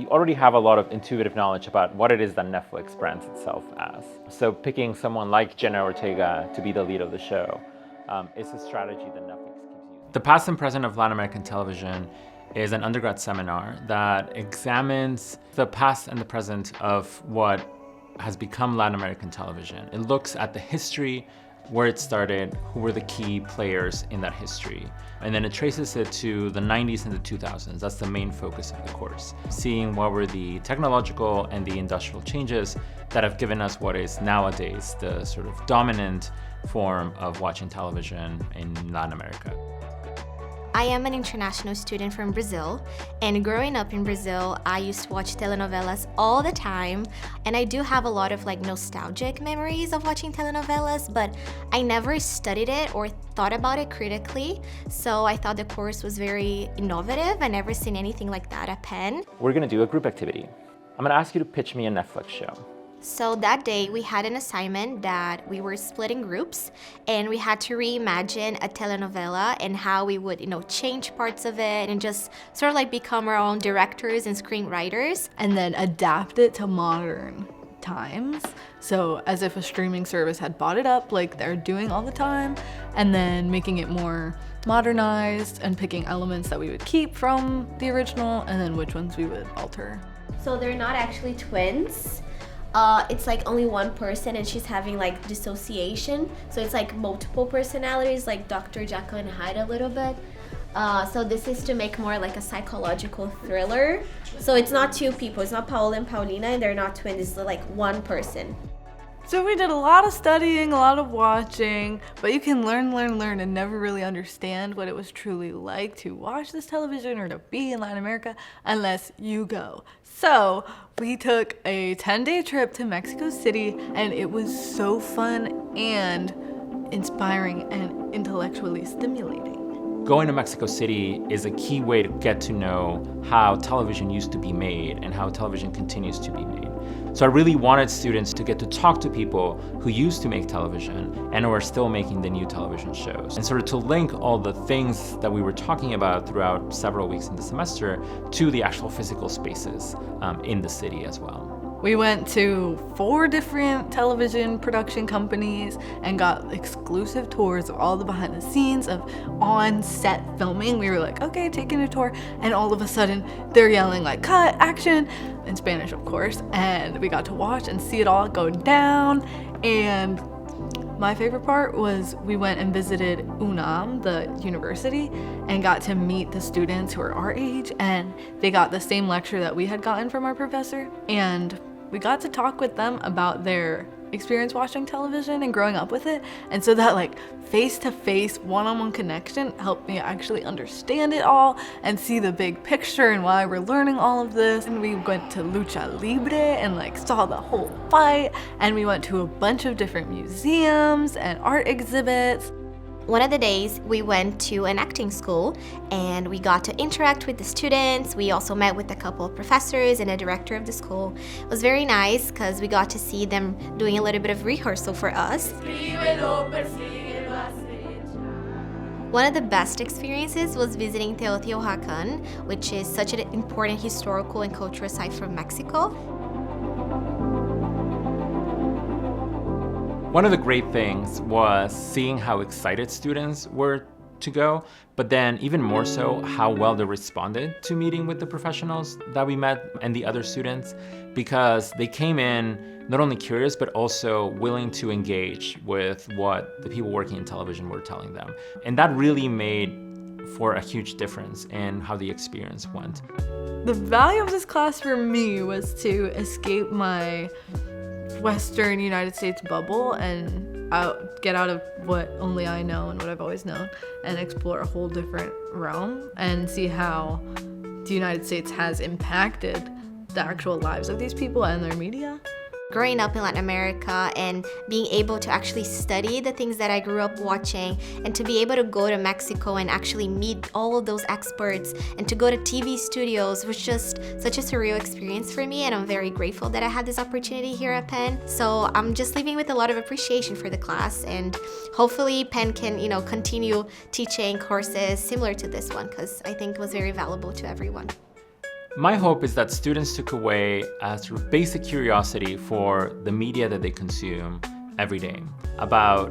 you already have a lot of intuitive knowledge about what it is that Netflix brands itself as. So picking someone like Jenna Ortega to be the lead of the show is a strategy that Netflix keeps using. The Past and Present of Latin American Television is an undergrad seminar that examines the past and the present of what has become Latin American television. It looks at the history, where it started, who were the key players in that history. And then it traces it to the 90s and the 2000s. That's the main focus of the course. Seeing what were the technological and the industrial changes that have given us what is nowadays the sort of dominant form of watching television in Latin America. I am an international student from Brazil, and growing up in Brazil, I used to watch telenovelas all the time, and I do have a lot of nostalgic memories of watching telenovelas, but I never studied it or thought about it critically, so I thought the course was very innovative. I never seen anything like that at Penn. We're gonna do a group activity. I'm gonna ask you to pitch me a Netflix show. So that day we had an assignment that we were split in groups and we had to reimagine a telenovela and how we would, change parts of it and just sort of become our own directors and screenwriters. And then adapt it to modern times. So as if a streaming service had bought it up like they're doing all the time, and then making it more modernized and picking elements that we would keep from the original and then which ones we would alter. So they're not actually twins. It's only one person and she's having dissociation. So it's multiple personalities, like Dr. Jekyll and Hyde a little bit. So this is to make more like a psychological thriller. So it's not two people, it's not Paola and Paulina, and they're not twins, it's one person. So we did a lot of studying, a lot of watching, but you can learn and never really understand what it was truly like to watch this television or to be in Latin America unless you go. So we took a 10-day trip to Mexico City, and it was so fun and inspiring and intellectually stimulating. Going to Mexico City is a key way to get to know how television used to be made and how television continues to be made. So I really wanted students to get to talk to people who used to make television and who are still making the new television shows, and sort of to link all the things that we were talking about throughout several weeks in the semester to the actual physical spaces in the city as well. We went to 4 different television production companies and got exclusive tours of all the behind the scenes of on-set filming. We were like, okay, taking a tour, and all of a sudden they're yelling cut, action, in Spanish of course, and we got to watch and see it all go down. And my favorite part was we went and visited UNAM, the university, and got to meet the students who are our age, and they got the same lecture that we had gotten from our professor, and we got to talk with them about their experience watching television and growing up with it. And so that face-to-face, one-on-one connection helped me actually understand it all and see the big picture and why we're learning all of this. And we went to Lucha Libre and saw the whole fight. And we went to a bunch of different museums and art exhibits. One of the days we went to an acting school and we got to interact with the students. We also met with a couple of professors and a director of the school. It was very nice because we got to see them doing a little bit of rehearsal for us. One of the best experiences was visiting Teotihuacan, which is such an important historical and cultural site from Mexico. One of the great things was seeing how excited students were to go, but then even more so how well they responded to meeting with the professionals that we met and the other students, because they came in not only curious but also willing to engage with what the people working in television were telling them. And that really made for a huge difference in how the experience went. The value of this class for me was to escape my Western United States bubble and get out of what only I know and what I've always known, and explore a whole different realm and see how the United States has impacted the actual lives of these people and their media. Growing up in Latin America and being able to actually study the things that I grew up watching, and to be able to go to Mexico and actually meet all of those experts and to go to TV studios was just such a surreal experience for me, and I'm very grateful that I had this opportunity here at Penn. So I'm just leaving with a lot of appreciation for the class, and hopefully Penn can continue teaching courses similar to this one, because I think it was very valuable to everyone. My hope is that students took away a sort of basic curiosity for the media that they consume every day, about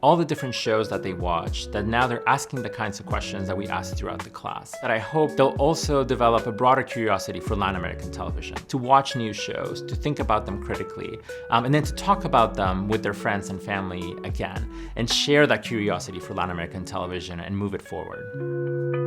all the different shows that they watch, that now they're asking the kinds of questions that we ask throughout the class. That I hope they'll also develop a broader curiosity for Latin American television, to watch new shows, to think about them critically, and then to talk about them with their friends and family again, and share that curiosity for Latin American television and move it forward.